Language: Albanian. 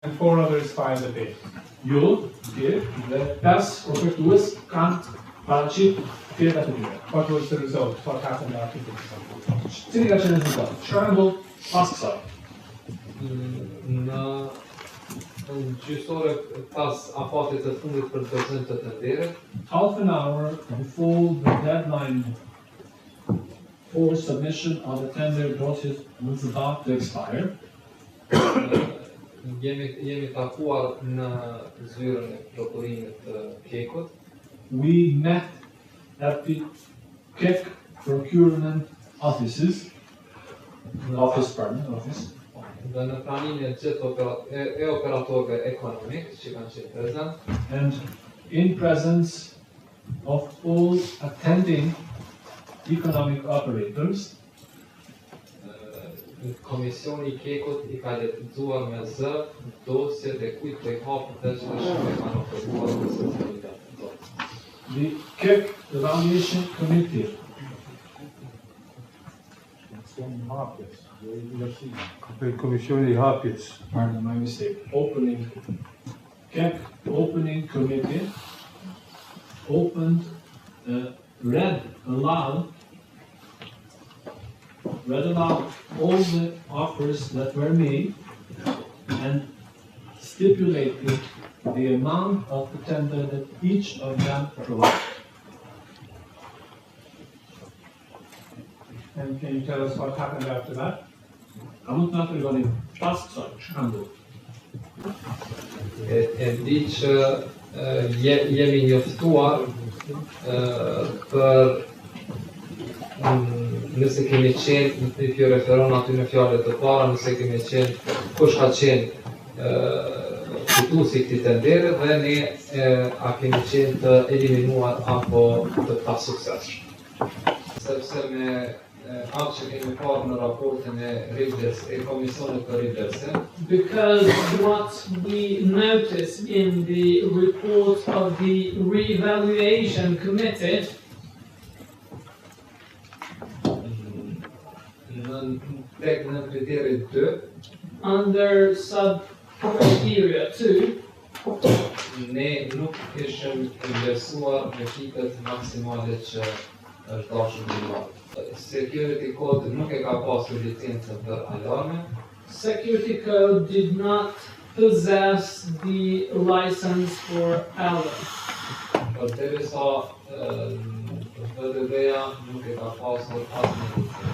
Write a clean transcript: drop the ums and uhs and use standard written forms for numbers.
And 4 others filed the bid. Ju, dhe 5 ofertues kanë paraqit fjerta të tyre. What was the result? What happened after the result? Cili ka qenë rezultati? Çfarë ndodh pas kësaj? Në gjysore pas afatit të fundit për dorëzim të tenderit, Half an hour before the deadline for submission of the tender notice was about to expire, jemi takuar në zyrën e prokurimit të Kekut. we met at the KEK procurement office, Dhe në pranimin e gjithë operatorëve ekonomik që kanë qenë prezent, and in presence of all attending economic operators, Komisioni I Kekut I ka lexuar me zë dosjet e kujt prej hapëve që kanë ofertuar për secili. the KEK evaluation committee Komisioni I hapjes. pardon my mistake, KEK opening committee opened, read aloud all the offers that were made and stipulated the amount of the tender that each of them provided. And can you tell us what happened after that? A mund na tregoni pas kësaj ç'ka ndodhur? E di që jemi njoftuar për nëse kemi qenë, I kjo referon aty në fjalët të para, nëse kemi qenë, kush ka qenë fituesi I këtij tenderi dhe ne a kemi qenë të eliminuar apo të pasuksesshëm. Sepse me atë që kemi parë në raportin e Readers, e Komisionit për Readersin, because what we notice in the report of the revaluation committee në kriteri 2, under sub-criteria 2, ne nuk ishim vlerësuar me fitet maksimale që është dashur të marrë. Security Code nuk e ka pasur licencën për alarme. Security Code did not possess the license for alarm. Përderisa VDB-ja nuk e ka pasur asnjë licencë.